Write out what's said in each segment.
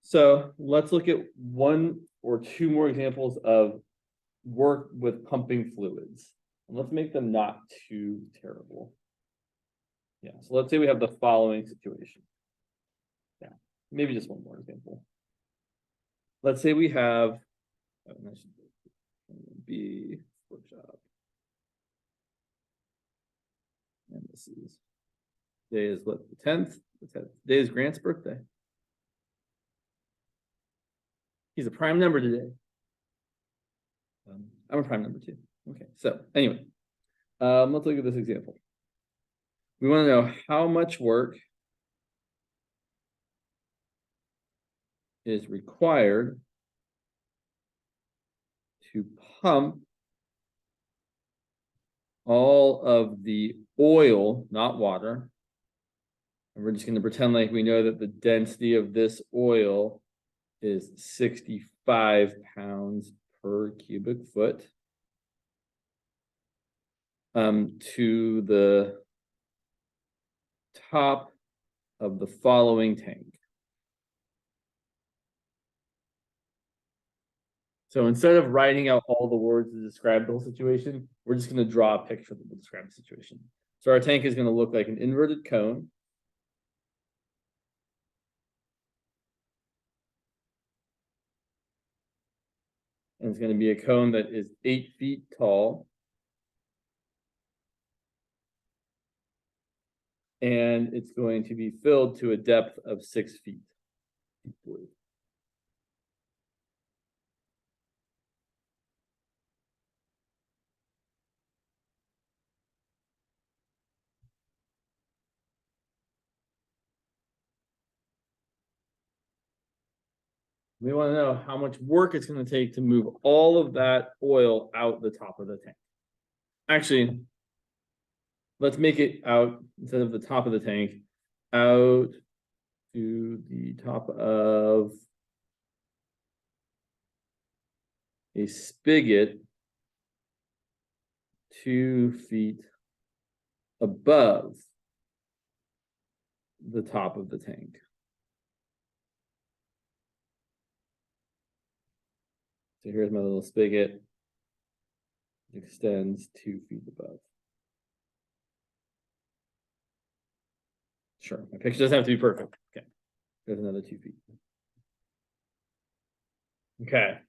So let's look at one or two more examples of work with pumping fluids. And let's make them not too terrible. Yeah, so let's say we have the following situation. Yeah, maybe just one more example. Let's say we have B workshop. And this is today is what, the 10th? Today is Grant's birthday. He's a prime number today. I'm a prime number too. Okay, so anyway, let's look at this example. We want to know how much work is required to pump all of the oil, not water. And we're just going to pretend like we know that the density of this oil is 65 pounds per cubic foot. To the top of the following tank. So instead of writing out all the words to describe the whole situation, we're just going to draw a picture that will describe the situation. So our tank is going to look like an inverted cone. And it's going to be a cone that is 8 feet tall. And it's going to be filled to a depth of 6 feet. We want to know how much work it's going to take to move all of that oil out the top of the tank. Actually, let's make it out, instead of the top of the tank, out to the top of a spigot 2 feet above the top of the tank. So here's my little spigot. It extends 2 feet above. Sure, my picture doesn't have to be perfect. Okay, there's another 2 feet. Okay.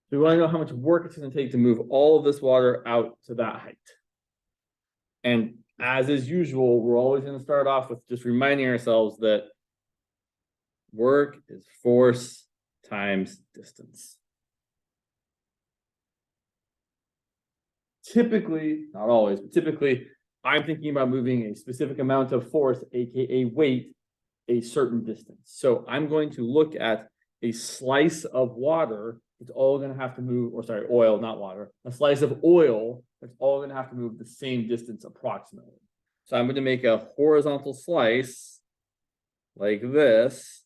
So we want to know how much work it's going to take to move all of this water out to that height. And as is usual, we're always going to start off with just reminding ourselves that work is force times distance. Typically, not always, but typically, I'm thinking about moving a specific amount of force, aka weight, a certain distance. So I'm going to look at a slice of water. It's all going to have to move, or sorry, oil, not water. A slice of oil that's all going to have to move the same distance approximately. So I'm going to make a horizontal slice like this.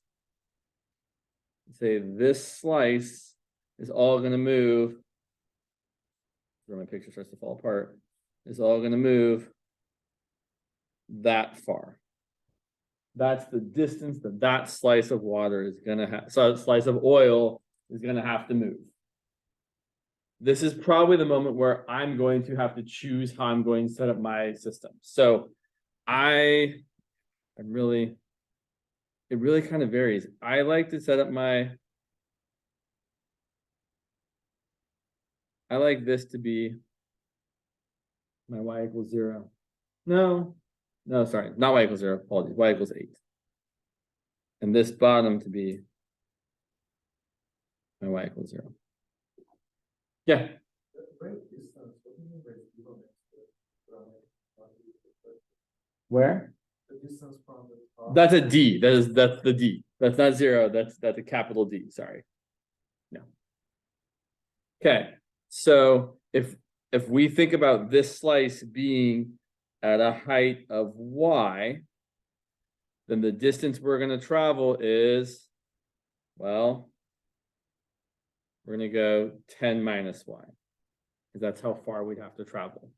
Say this slice is all going to move. Where my picture starts to fall apart. Is all going to move that far. That's the distance that that slice of water is going to have. So a slice of oil is going to have to move. This is probably the moment where I'm going to have to choose how I'm going to set up my system. So it really kind of varies. I like to set up I like this to be my y equals 0. No, sorry, not y equals 0, apologies, y equals 8. And this bottom to be my y equals 0. Yeah. Where? That's a D. That's the D. That's not 0. That's a capital D. Sorry. No. Okay. So if we think about this slice being at a height of y, then the distance we're going to travel is, well, we're going to go 10 minus y, because that's how far we'd have to travel.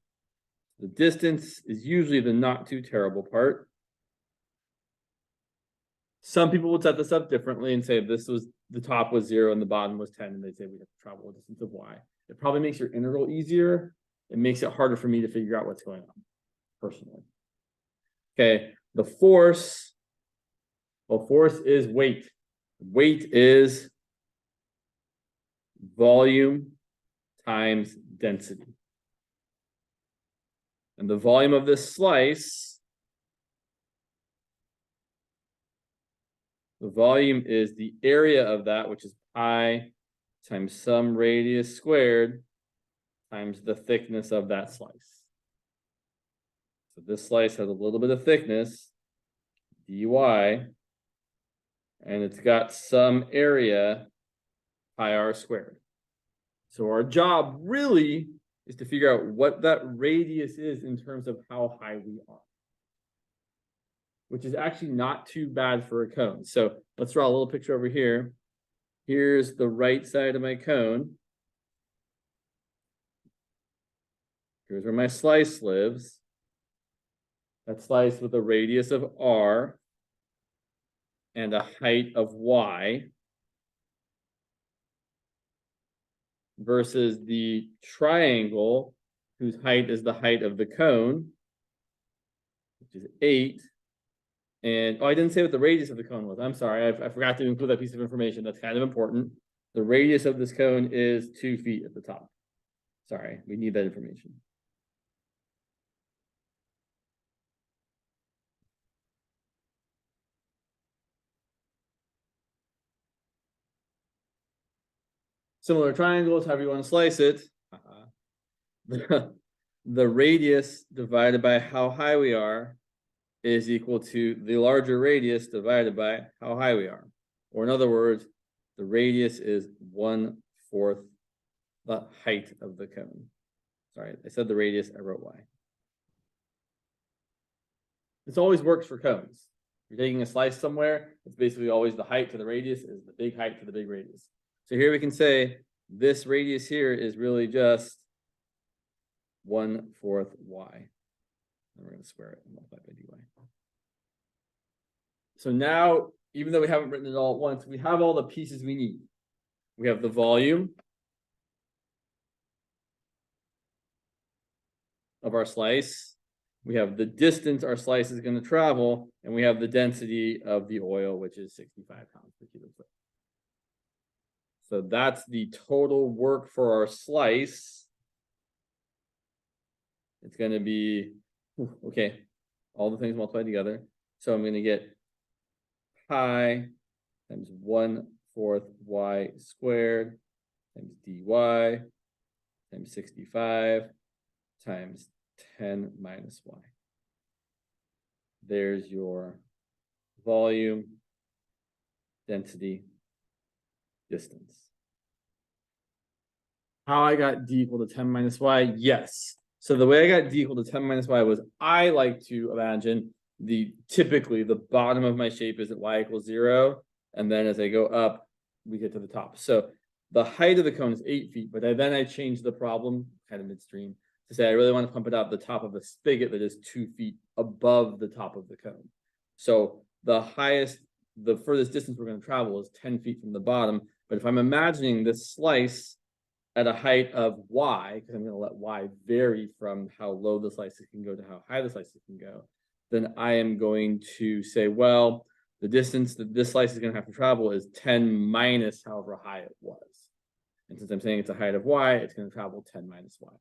The distance is usually the not too terrible part. Some people would set this up differently and say this was the top was 0 and the bottom was 10, and they say we have to travel a distance of y. It probably makes your integral easier. It makes it harder for me to figure out what's going on, personally. Okay, the force. Well, force is weight. Weight is volume times density. And the volume of this slice, the volume is the area of that, which is pi times some radius squared times the thickness of that slice. So this slice has a little bit of thickness, dy, and it's got some area, pi r squared. So our job really is to figure out what that radius is in terms of how high we are, which is actually not too bad for a cone. So let's draw a little picture over here. Here's the right side of my cone. Here's where my slice lives. That slice with a radius of r and a height of y, versus the triangle whose height is the height of the cone, which is 8. And I didn't say what the radius of the cone was. I'm sorry, I forgot to include that piece of information. That's kind of important. The radius of this cone is 2 feet at the top. Sorry, we need that information. Similar triangles, however you want to slice it. The radius divided by how high we are is equal to the larger radius divided by how high we are. Or in other words, the radius is 1/4 the height of the cone. Sorry, I said the radius, I wrote y. This always works for cones. You're taking a slice somewhere, it's basically always the height to the radius is the big height to the big radius. So here we can say this radius here is really just 1/4 y. And we're going to square it and multiply by dy. So now, even though we haven't written it all at once, we have all the pieces we need. We have the volume of our slice. We have the distance our slice is going to travel, and we have the density of the oil, which is 65 pounds per cubic foot. So that's the total work for our slice. It's going to be, okay, all the things multiplied together. So I'm going to get pi times 1/4 y squared times dy times 65 times 10 minus y. There's your volume, density, distance. How I got d equal to 10 minus y? Yes. So the way I got d equal to 10 minus y was I like to imagine typically the bottom of my shape is at y equals 0. And then as I go up, we get to the top. So the height of the cone is 8 feet, but then I changed the problem kind of midstream to say I really want to pump it out the top of a spigot that is 2 feet above the top of the cone. So the furthest distance we're going to travel is 10 feet from the bottom. But if I'm imagining this slice at a height of y, because I'm going to let y vary from how low the slices can go to how high the slices can go, then I am going to say, well, the distance that this slice is going to have to travel is 10 minus however high it was. And since I'm saying it's a height of y, it's going to travel 10 minus y.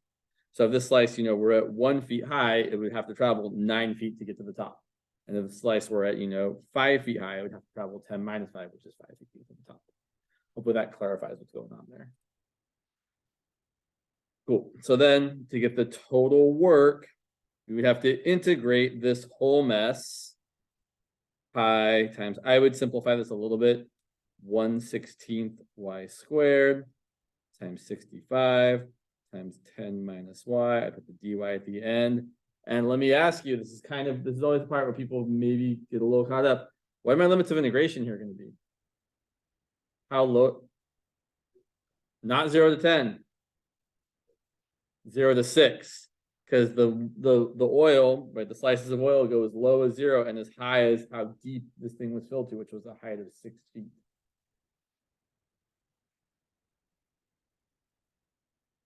So if this slice, we're at 1 feet high, it would have to travel 9 feet to get to the top. And if the slice were at, 5 feet high, it would have to travel 10 minus 5, which is 5 feet to get to the top. Hopefully that clarifies what's going on there. Cool. So then to get the total work, we would have to integrate this whole mess. Pi times, I would simplify this a little bit, 1/16 y squared times 65 times 10 minus y. I put the dy at the end. And let me ask you, this is always the part where people maybe get a little caught up. What are my limits of integration here going to be? How low? Not 0 to 10. 0 to 6. because the oil, right, the slices of oil go as low as 0 and as high as how deep this thing was filled to, which was a height of 6 feet.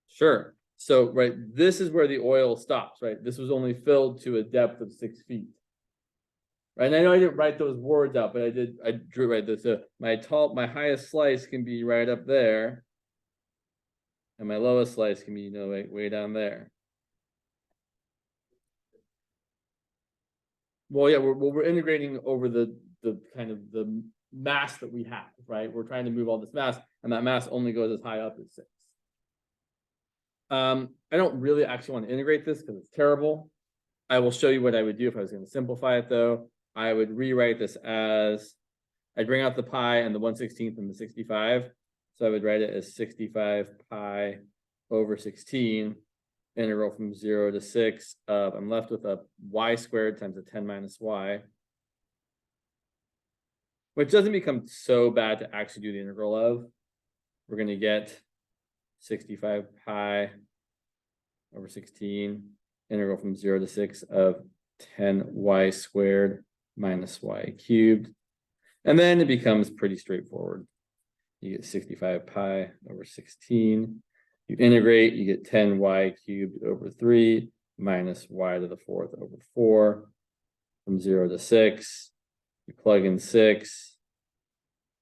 Sure. So, right, this is where the oil stops, right? This was only filled to a depth of 6 feet. Right, and I know I didn't write those words out, but I drew right this. So my highest slice can be right up there, and my lowest slice can be, way down there. Well, yeah, we're integrating over the kind of the mass that we have, right? We're trying to move all this mass, and that mass only goes as high up as 6. I don't really actually want to integrate this because it's terrible. I will show you what I would do if I was going to simplify it, though. I would rewrite this as, I'd bring out the pi and the 1/16 and the 65. So I would write it as 65 pi over 16, integral from 0 to 6 of, I'm left with a y squared times a 10 minus y, which doesn't become so bad to actually do the integral of. We're going to get 65 pi over 16, integral from 0 to 6 of 10y squared minus y cubed. And then it becomes pretty straightforward. You get 65 pi over 16. You integrate, you get 10y cubed over 3 minus y to the 4th over 4 from 0 to 6. You plug in 6,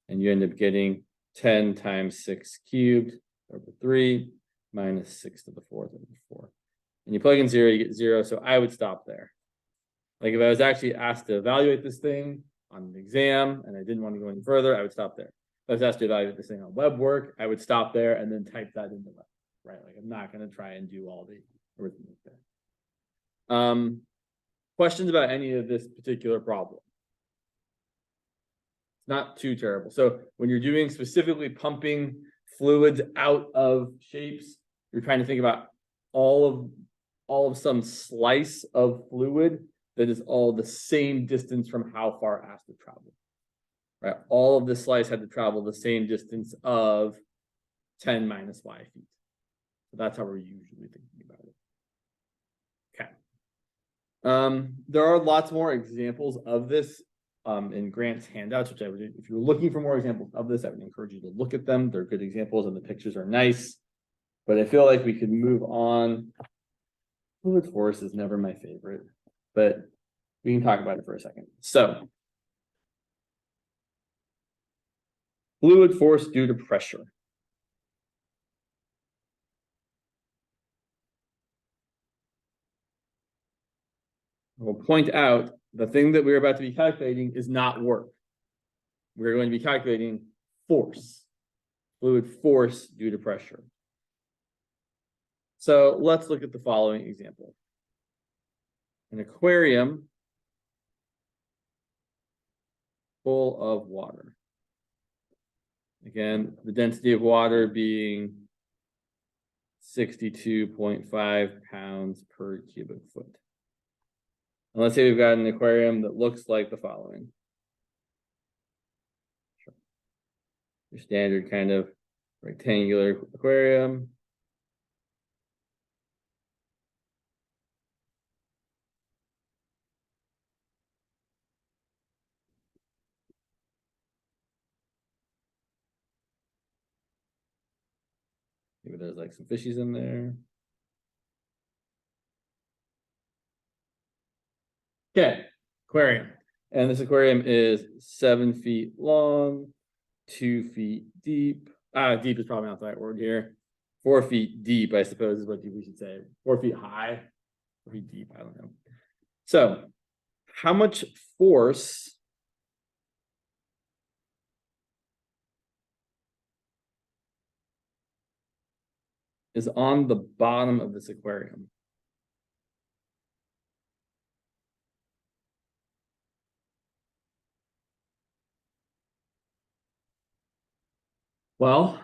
and you end up getting 10 times 6 cubed over 3 minus 6 to the 4th over 4. And you plug in 0, you get 0. So I would stop there. Like if I was actually asked to evaluate this thing on an exam and I didn't want to go any further, I would stop there. If I was asked to evaluate this thing on web work, I would stop there and then type that into web, right? Like I'm not going to try and do all the arithmetic there. Questions about any of this particular problem? It's not too terrible. So when you're doing specifically pumping fluids out of shapes, you're trying to think about all of some slice of fluid that is all the same distance from how far it has to travel. Right? All of this slice had to travel the same distance of 10 minus y feet. So that's how we're usually thinking about it. Okay. There are lots more examples of this in Grant's handouts, which I would, if you're looking for more examples of this, I would encourage you to look at them. They're good examples and the pictures are nice. But I feel like we could move on. Fluid force is never my favorite, but we can talk about it for a second. So, fluid force due to pressure. We'll point out the thing that we're about to be calculating is not work. We're going to be calculating force, fluid force due to pressure. So let's look at the following example. An aquarium full of water. Again, the density of water being 62.5 pounds per cubic foot. And let's say we've got an aquarium that looks like the following. Your standard kind of rectangular aquarium. Maybe there's like some fishies in there. Okay, aquarium. And this aquarium is 7 feet long, 2 feet deep. Deep is probably not the right word here. 4 feet deep, I suppose, is what we should say. 4 feet high, 4 feet deep, I don't know. So, how much force is on the bottom of this aquarium? Well,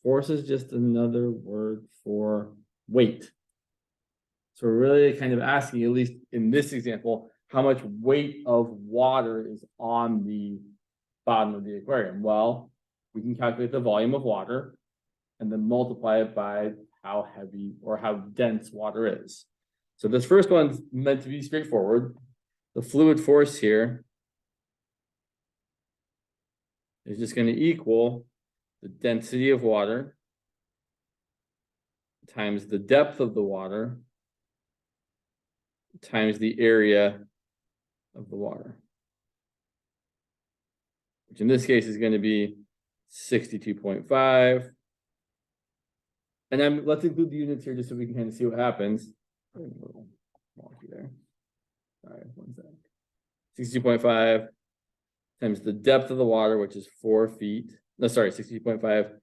force is just another word for weight. So we're really kind of asking, at least in this example, how much weight of water is on the bottom of the aquarium? Well, we can calculate the volume of water and then multiply it by how heavy or how dense water is. So this first one's meant to be straightforward. The fluid force here is just going to equal the density of water times the depth of the water times the area of the water, which in this case is going to be 62.5. And let's include the units here just so we can kind of see what happens. A little wonky there. All right, 1 sec. 62.5 times the depth of the water, which is 4 feet. No, sorry, 62.5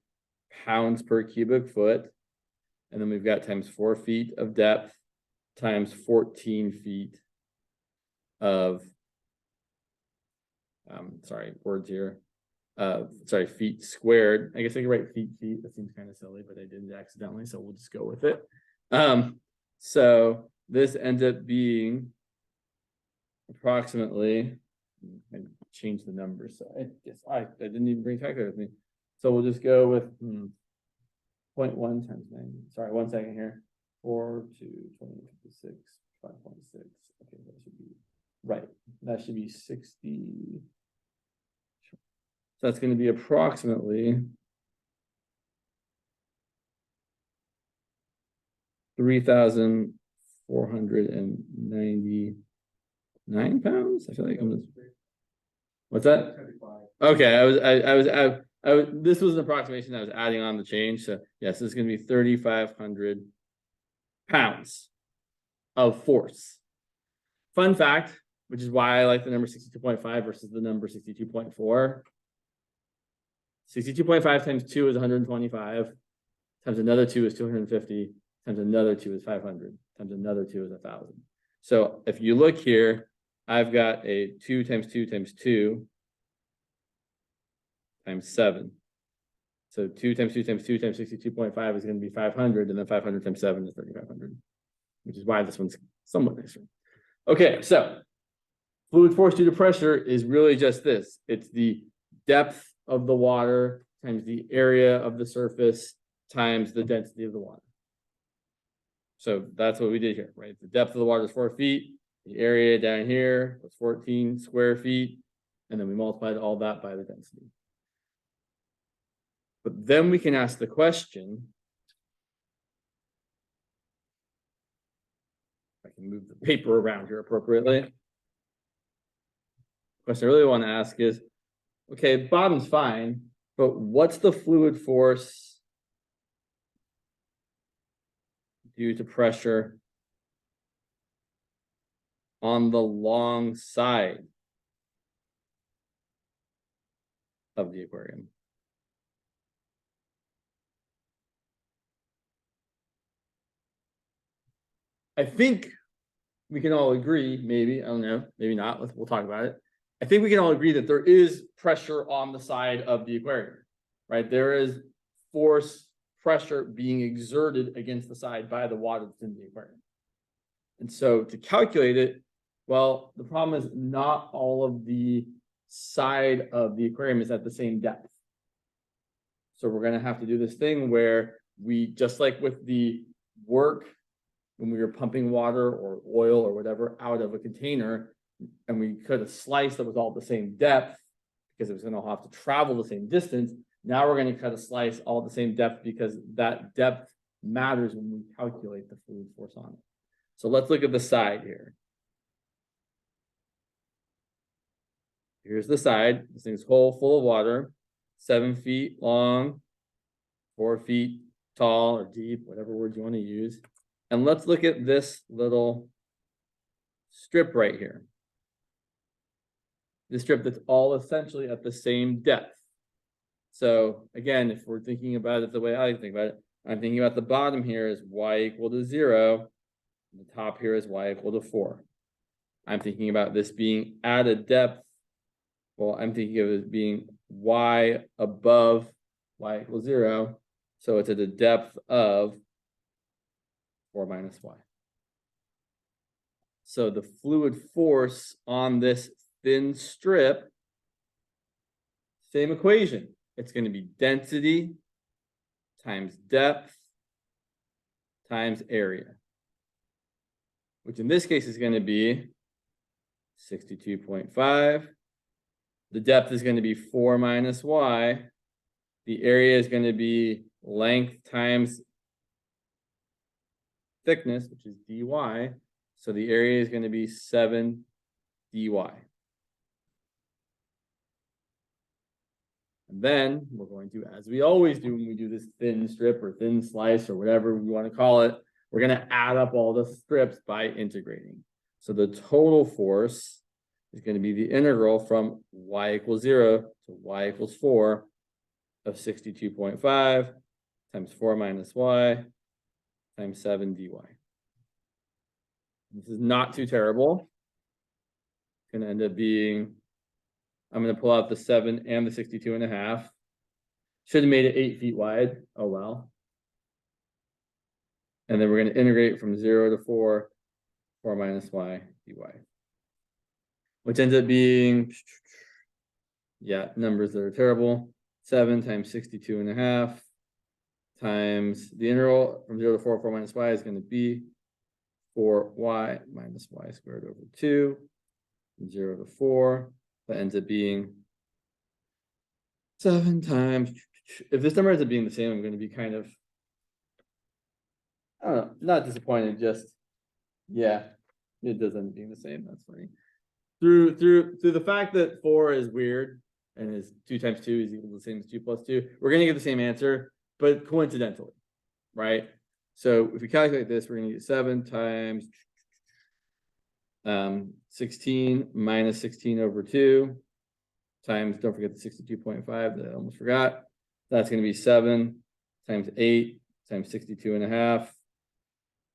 pounds per cubic foot. And then we've got times 4 feet of depth times 14 feet of, sorry, words here. Sorry, feet squared. I guess I could write feet. That seems kind of silly, but I did it accidentally, so we'll just go with it. So this ends up being approximately, I changed the numbers, so I guess I didn't even bring calculator with me. So we'll just go with 0.1 times 9. Sorry, 1 second here. 4, 2, 20, 56, 5.6. Okay, that should be right. That should be 60. So that's going to be approximately 3,499 pounds. I feel like I'm just. What's that? Okay, I was. This was an approximation. I was adding on the change. So yes, this is going to be 3,500 pounds of force. Fun fact, which is why I like the number 62.5 versus the number 62.4. 62.5 times 2 is 125, times another 2 is 250, times another 2 is 500, times another 2 is 1,000. So if you look here, I've got a 2 times 2 times 2 times 7. So 2 times 2 times 2 times 62.5 is going to be 500, and then 500 times 7 is 3,500, which is why this one's somewhat nicer. Okay, so fluid force due to pressure is really just this. It's the depth of the water times the area of the surface times the density of the water. So that's what we did here, right? The depth of the water is 4 feet. The area down here was 14 square feet. And then we multiplied all that by the density. But then we can ask the question, if I can move the paper around here appropriately. The question I really want to ask is, okay, bottom's fine, but what's the fluid force due to pressure on the long side of the aquarium? I think we can all agree, maybe, I don't know, maybe not, we'll talk about it. I think we can all agree that there is pressure on the side of the aquarium, right? There is force, pressure being exerted against the side by the water that's in the aquarium. And so to calculate it, well, the problem is not all of the side of the aquarium is at the same depth. So we're going to have to do this thing where we, just like with the work when we were pumping water or oil or whatever out of a container, and we cut a slice that was all the same depth because it was going to have to travel the same distance. Now we're going to cut a slice all the same depth because that depth matters when we calculate the fluid force on it. So let's look at the side here. Here's the side. This thing's whole, full of water, 7 feet long, 4 feet tall or deep, whatever word you want to use. And let's look at this little strip right here. This strip that's all essentially at the same depth. So again, if we're thinking about it the way I think about it, I'm thinking about the bottom here is y equal to 0. And the top here is y equal to 4. I'm thinking about this being at a depth. Well, I'm thinking of it being y above y equals 0. So it's at a depth of 4 minus y. So the fluid force on this thin strip, same equation. It's going to be density times depth times area, which in this case is going to be 62.5. The depth is going to be 4 minus y. The area is going to be length times thickness, which is dy. So the area is going to be 7 dy. And then we're going to, as we always do when we do this thin strip or thin slice or whatever we want to call it, we're going to add up all the strips by integrating. So the total force is going to be the integral from y equals 0 to y equals 4 of 62.5 times 4 minus y times 7 dy. This is not too terrible. It's going to end up being, I'm going to pull out the 7 and the 62.5. Should have made it 8 feet wide. Oh, well. And then we're going to integrate from 0 to 4, 4 minus y dy. Which ends up being, yeah, numbers that are terrible. 7 times 62.5 times the integral from 0 to 4, 4 minus y is going to be 4y minus y squared over 2. From 0 to 4. That ends up being 7 times. If this number ends up being the same, I'm going to be kind of, I don't know, not disappointed. Just, yeah, it does end up being the same. That's funny. Through the fact that 4 is weird and is 2 times 2 is equal to the same as 2 plus 2, we're going to get the same answer, but coincidentally, right? So if we calculate this, we're going to get 7 times 16 minus 16 over 2 times, don't forget the 62.5 that I almost forgot. That's going to be 7 times 8 times 62.5.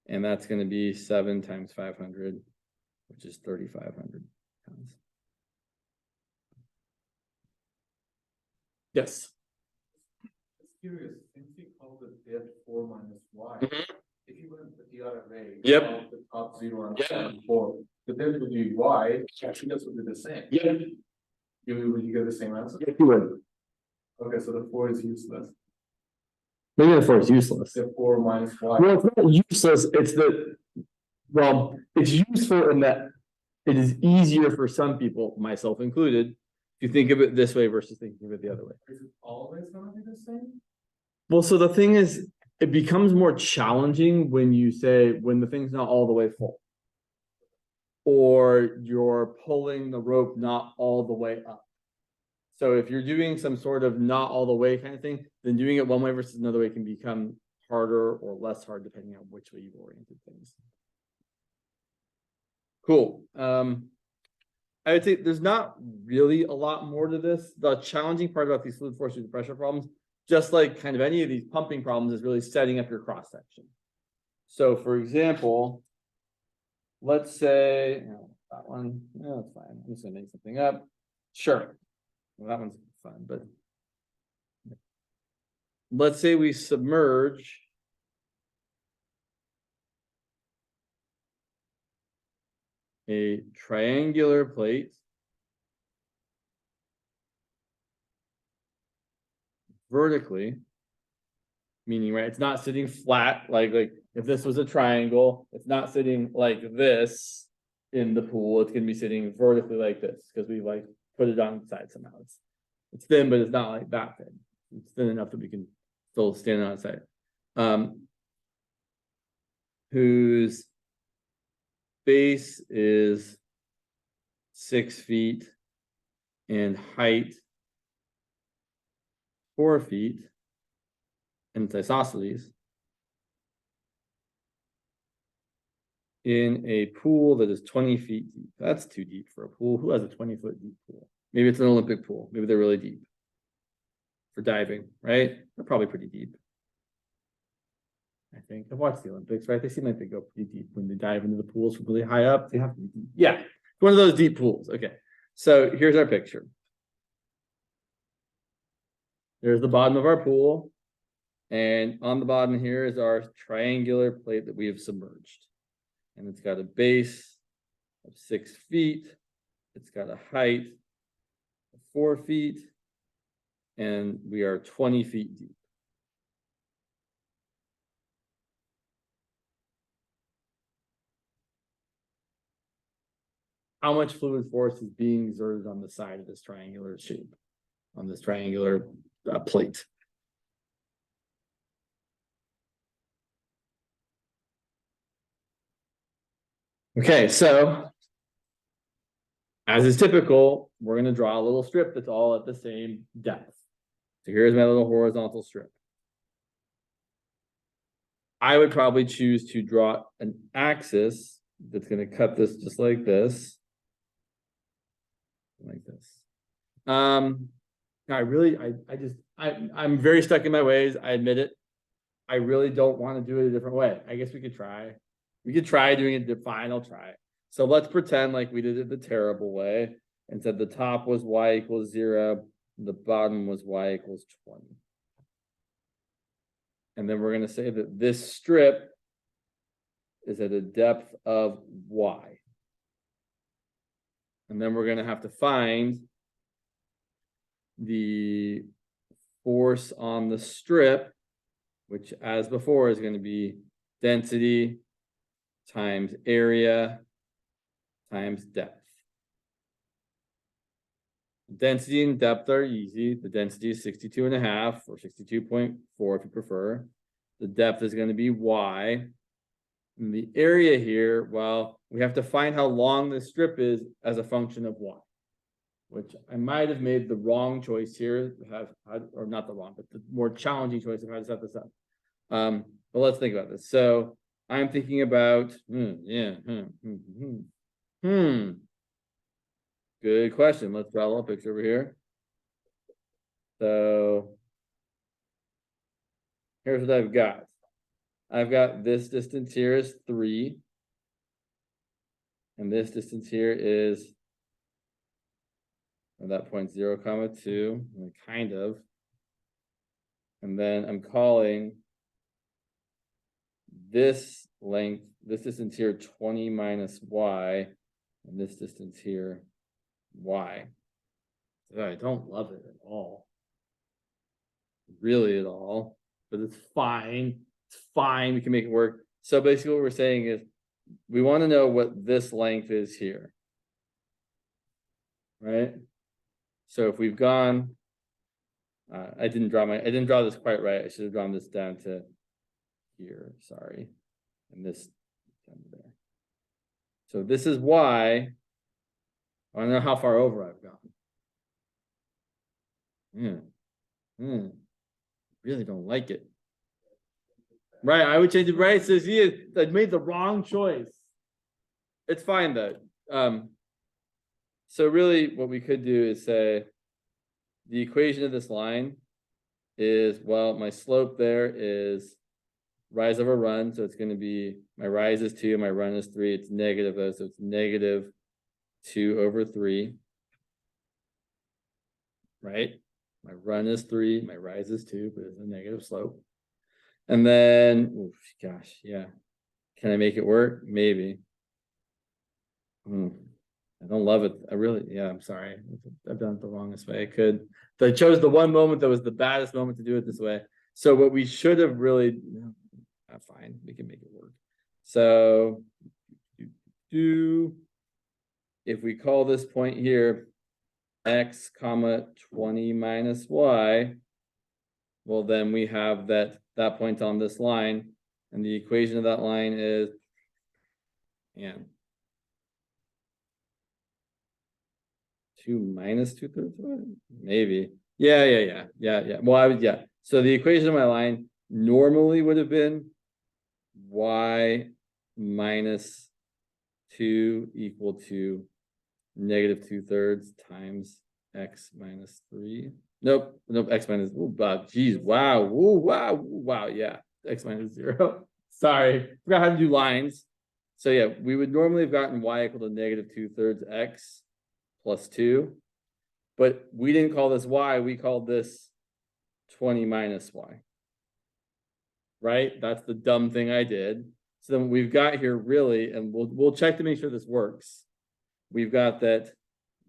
And that's going to be 7 times 500, which is 3,500 pounds. Yes. Just curious, since we call the depth 4 minus y, if you went with the other way, Yep. the top 0 and Yep. 4, the depth would be y, actually this would be the same. Yeah. Would you get the same answer? Yes, you would. Okay, so the 4 is useless. Maybe the 4 is useless. The 4 minus y. Well, it's not useless. It's that, well, it's useful in that it is easier for some people, myself included, to think of it this way versus thinking of it the other way. Is it always gonna be the same? Well, so the thing is, it becomes more challenging when you say, when the thing's not all the way full. Or you're pulling the rope not all the way up. So if you're doing some sort of not all the way kind of thing, then doing it one way versus another way can become harder or less hard depending on which way you've oriented things. Cool. I would say there's not really a lot more to this. The challenging part about these fluid force through the pressure problems, just like kind of any of these pumping problems, is really setting up your cross section. So for example, let's say, that one, no, that's fine. I'm just gonna make something up. Sure. Well, that one's fun, but let's say we submerge a triangular plate vertically, meaning, right, it's not sitting flat, like if this was a triangle, it's not sitting like this in the pool, it's going to be sitting vertically like this, because we like put it on the side somehow. It's thin, but it's not like that thin. It's thin enough that we can still stand on its side. Whose base is 6 feet and height 4 feet, and it's isosceles in a pool that is 20 feet deep. That's too deep for a pool. Who has a 20-foot deep pool? Maybe it's an Olympic pool. Maybe they're really deep for diving, right? They're probably pretty deep. I think I've watched the Olympics, right? They seem like they go pretty deep when they dive into the pools from really high up. They have to be deep. Yeah, one of those deep pools. Okay, so here's our picture. There's the bottom of our pool. And on the bottom here is our triangular plate that we have submerged. And it's got a base of 6 feet. It's got a height of 4 feet. And we are 20 feet deep. how much fluid force is being exerted on the side of this triangular shape, on this triangular plate. Okay, so as is typical, we're going to draw a little strip that's all at the same depth. So here's my little horizontal strip. I would probably choose to draw an axis that's going to cut this just like this. Like this. I'm very stuck in my ways. I admit it. I really don't want to do it a different way. I guess we could try. We could try doing it. Fine, I'll try. So let's pretend like we did it the terrible way and said the top was y equals 0, the bottom was y equals 20. And then we're going to say that this strip is at a depth of y. And then we're going to have to find the force on the strip, which as before is going to be density times area times depth. Density and depth are easy. The density is 62.5 or 62.4 if you prefer. The depth is going to be y. And the area here, well, we have to find how long this strip is as a function of y, which I might have made the wrong choice here, or not the wrong, but the more challenging choice of how to set this up. But let's think about this. So I'm thinking about, good question. Let's draw a little picture over here. So here's what I've got. I've got this distance here is 3. And this distance here is at that point 0, 2, kind of. And then I'm calling this length, this distance here 20 minus y, and this distance here y. I don't love it at all. Really at all. But it's fine. It's fine. We can make it work. So basically what we're saying is we want to know what this length is here. Right? So if we've gone, I didn't draw this quite right. I should have drawn this down to here. Sorry. And this down there. So this is y. I don't know how far over I've gone. Really don't like it. Right, I would change it. Right, so see, I made the wrong choice. It's fine though. So really, what we could do is say the equation of this line is, well, my slope there is rise over run, so it's going to be my rise is 2, my run is 3. It's negative though, so it's negative 2 over 3. Right? My run is 3, my rise is 2, but it's a negative slope. And then, gosh, yeah. Can I make it work? Maybe. I don't love it. I'm sorry. I've done it the longest way I could. I chose the one moment that was the baddest moment to do it this way. So what we should have really, fine, we can make it work. So if we call this point here x comma 20 minus y, well, then we have that point on this line, and the equation of that line is, 2 minus 2/3, maybe. Yeah. Well, so the equation of my line normally would have been y minus 2 equal to negative 2/3 times x minus 3. Nope, x minus, geez, wow, yeah, x minus 0. Sorry, forgot how to do lines. So yeah, we would normally have gotten y equal to negative 2/3 x plus 2, but we didn't call this y, we called this 20 minus y. Right? That's the dumb thing I did. So then what we've got here really, and we'll check to make sure this works. We've got that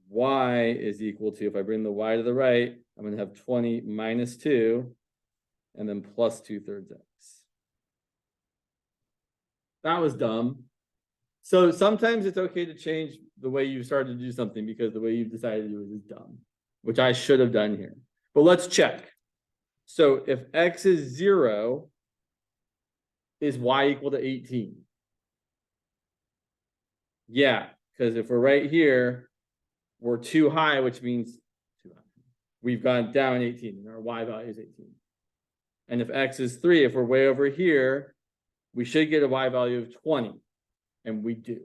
y is equal to, if I bring the y to the right, I'm going to have 20 minus 2 and then plus 2/3 x. That was dumb. So sometimes it's okay to change the way you started to do something because the way you've decided to do it is dumb, which I should have done here. But let's check. So if x is 0, is y equal to 18? Yeah, because if we're right here, we're too high, which means we've gone down 18 and our y value is 18. And if x is 3, if we're way over here, we should get a y value of 20. And we do.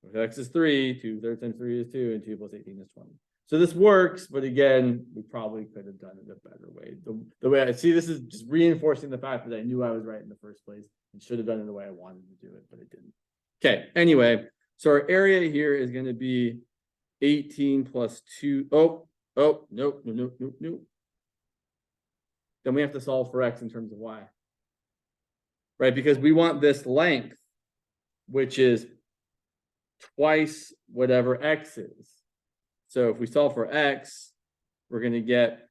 If x is 3, 2/3 times 3 is 2, and 2 plus 18 is 20. So this works, but again, we probably could have done it a better way. The way I see this is just reinforcing the fact that I knew I was right in the first place and should have done it the way I wanted to do it, but I didn't. Okay, anyway, so our area here is going to be 18 plus 2. Oh, nope. Then we have to solve for x in terms of y. Right, because we want this length, which is twice whatever x is. So if we solve for x, we're going to get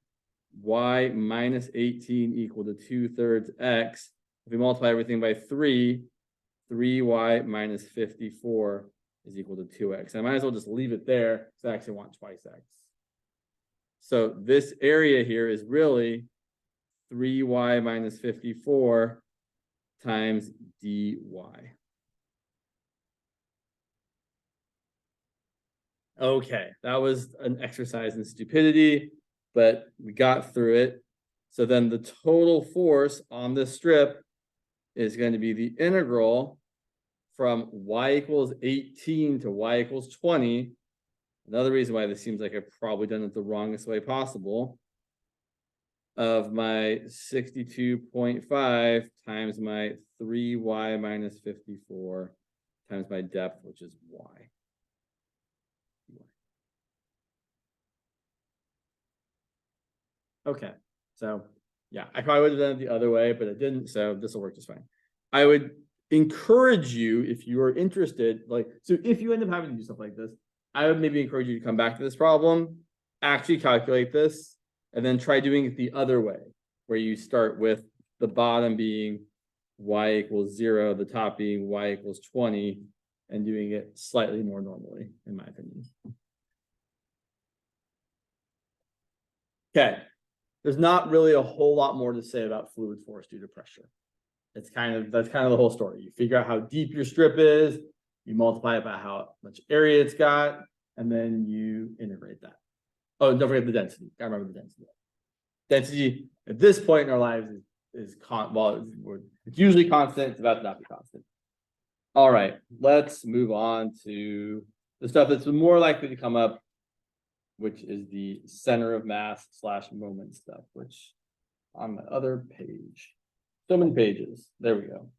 y minus 18 equal to 2/3 x. If we multiply everything by 3, 3y minus 54 is equal to 2x. I might as well just leave it there because I actually want twice x. So this area here is really 3y minus 54 times dy. Okay, that was an exercise in stupidity, but we got through it. So then the total force on this strip is going to be the integral from y equals 18 to y equals 20. Another reason why this seems like I've probably done it the wrongest way possible, of my 62.5 times my 3y minus 54 times my depth, which is y. Okay, so yeah, I probably would have done it the other way, but I didn't, so this will work just fine. I would encourage you, if you are interested, so if you end up having to do stuff like this, I would maybe encourage you to come back to this problem, actually calculate this, and then try doing it the other way, where you start with the bottom being y equals 0, the top being y equals 20, and doing it slightly more normally, in my opinion. Okay. There's not really a whole lot more to say about fluid force due to pressure. That's kind of the whole story. You figure out how deep your strip is, you multiply it by how much area it's got, and then you integrate that. Oh, don't forget the density. I remember the density. Density at this point in our lives is it's usually constant. It's about to not be constant. All right, let's move on to the stuff that's more likely to come up, which is the center of mass / moment stuff, which on my other page. So many pages. There we go.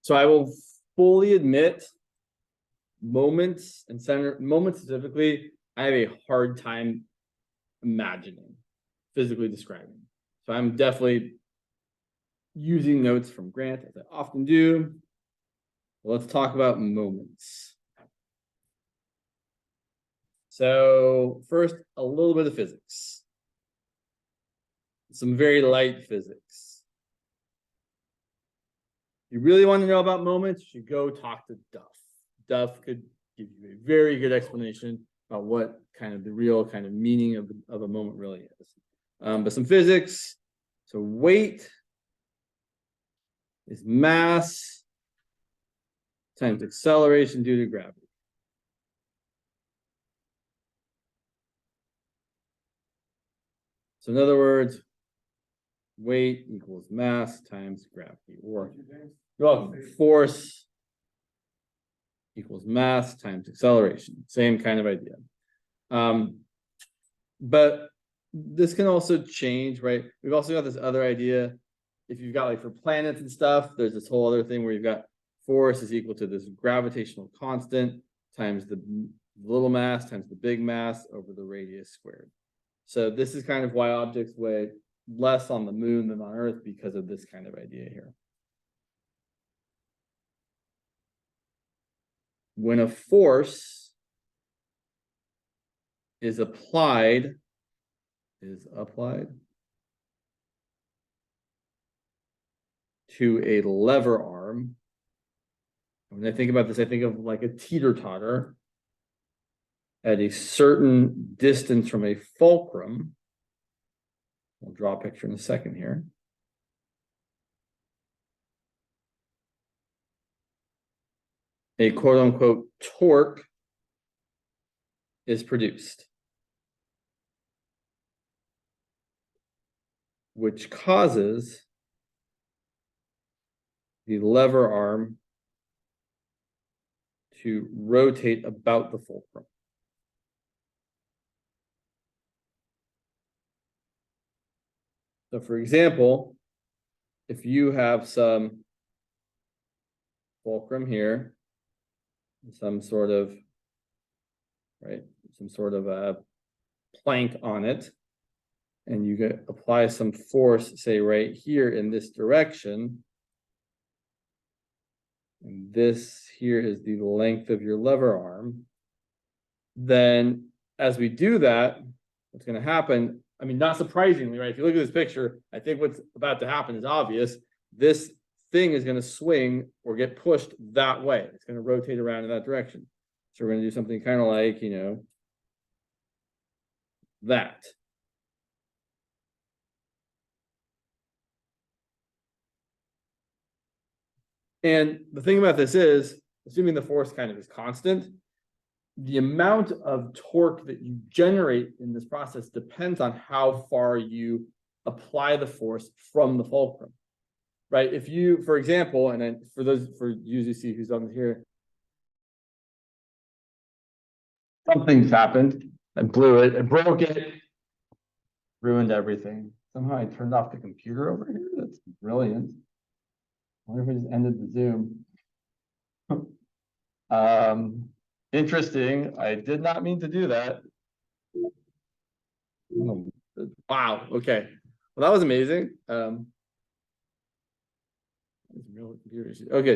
So I will fully admit moments specifically, I have a hard time imagining, physically describing. So I'm definitely using notes from Grant, as I often do. Let's talk about moments. So first, a little bit of physics. Some very light physics. You really want to know about moments, you should go talk to Duff. Duff could give you a very good explanation about what kind of the real kind of meaning of a moment really is. But some physics. So weight is mass times acceleration due to gravity. So in other words, weight equals mass times gravity, or force equals mass times acceleration. Same kind of idea. But this can also change, right? We've also got this other idea. If you've got for planets and stuff, there's this whole other thing where you've got force is equal to this gravitational constant times the little mass times the big mass over the radius squared. So this is kind of why objects weigh less on the moon than on Earth, because of this kind of idea here. When a force is applied to a lever arm. When I think about this, I think of like a teeter-totter at a certain distance from a fulcrum. I'll draw a picture in a second here. A quote unquote torque is produced, which causes the lever arm to rotate about the fulcrum. So for example, if you have some fulcrum here, some sort of, right, some sort of a plank on it, and you apply some force, say right here in this direction, and this here is the length of your lever arm, then as we do that, what's going to happen, I mean, not surprisingly, right? If you look at this picture, I think what's about to happen is obvious. This thing is going to swing or get pushed that way. It's going to rotate around in that direction. So we're going to do something kind of like, that. And the thing about this is, assuming the force kind of is constant, the amount of torque that you generate in this process depends on how far you apply the force from the fulcrum, right? If you, for example, and then for UZC who's on here, something's happened, I blew it, I broke it, ruined everything. Somehow I turned off the computer over here. That's brilliant. I wonder if we just ended the Zoom. Interesting. I did not mean to do that. Wow. Okay. Well, that was amazing. Okay,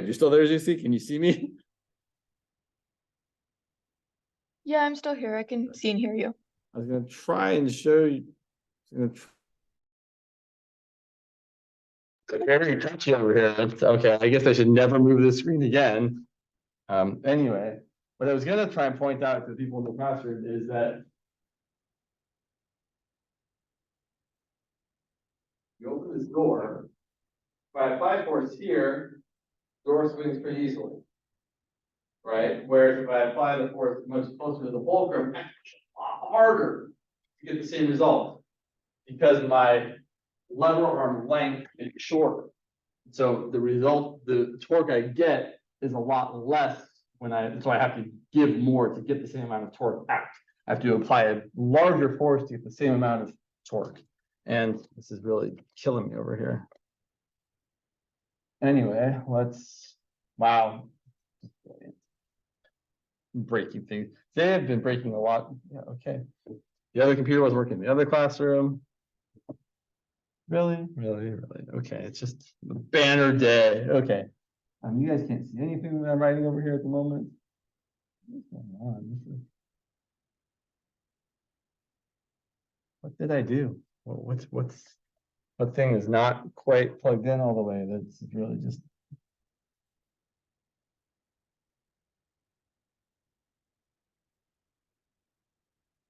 you're still there, JC? Can you see me? Yeah, I'm still here. I can see and hear you. I was gonna try and show you. Very touchy over here. Okay, I guess I should never move the screen again. Anyway, what I was gonna try and point out to the people in the classroom is that you open this door, if I apply force here, door swings pretty easily, right? Whereas if I apply the force much closer to the fulcrum, it's a lot harder to get the same result because my lever arm length is shorter. So the result, the torque I get is a lot less so I have to give more to get the same amount of torque out. I have to apply a larger force to get the same amount of torque. And this is really killing me over here. Anyway, wow. Breaking things. They have been breaking a lot. Yeah, okay. The other computer was working in the other classroom. Really? Okay, it's just a banner day. Okay. You guys can't see anything that I'm writing over here at the moment. What's going on? What did I do? What thing is not quite plugged in all the way? That's really just.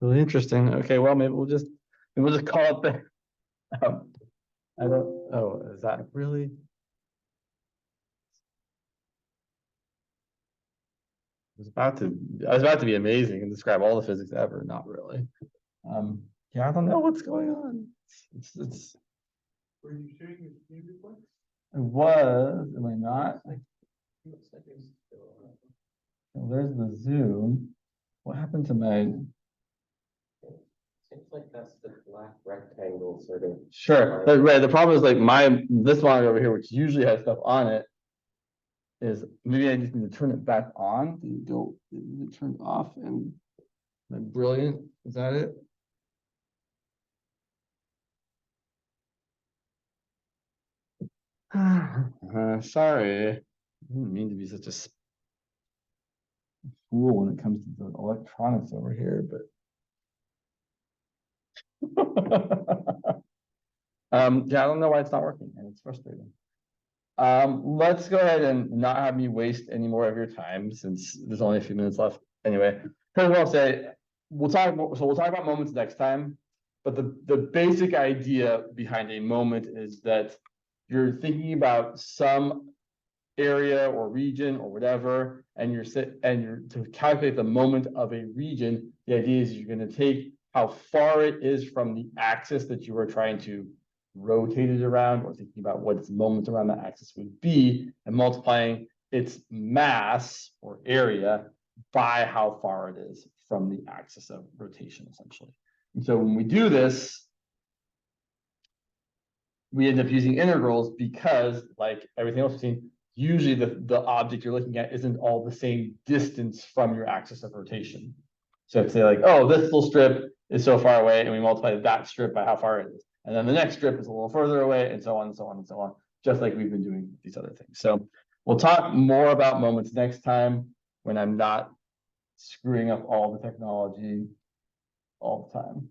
Really interesting. Okay, well, maybe we'll just call it there. I don't. Oh, is that really? I was about to be amazing and describe all the physics ever. Not really. Yeah, I don't know what's going on. It's. Were you sharing your screen before? It was. Am I not? Well, there's the Zoom. What happened to my? Seems like that's the black rectangle sort of. Sure, but right. The problem is like this monitor over here, which usually has stuff on it, is maybe I just need to turn it back on. Turn it off and brilliant. Is that it? Sorry, I didn't mean to be such a fool when it comes to the electronics over here, but. Yeah, I don't know why it's not working, and it's frustrating. Let's go ahead and not have me waste any more of your time since there's only a few minutes left. Anyway, here's what I'll say. We'll talk about moments next time. But the basic idea behind a moment is that you're thinking about some area or region or whatever, and you're to calculate the moment of a region, the idea is you're going to take how far it is from the axis that you are trying to rotate it around, or thinking about what its moment around that axis would be, and multiplying its mass or area by how far it is from the axis of rotation, essentially. And so when we do this, we end up using integrals because, like everything else we've seen, usually the object you're looking at isn't all the same distance from your axis of rotation. So if say like, oh, this little strip is so far away, and we multiply that strip by how far it is. And then the next strip is a little further away, and so on and so on and so on, just like we've been doing these other things. So we'll talk more about moments next time when I'm not screwing up all the technology all the time.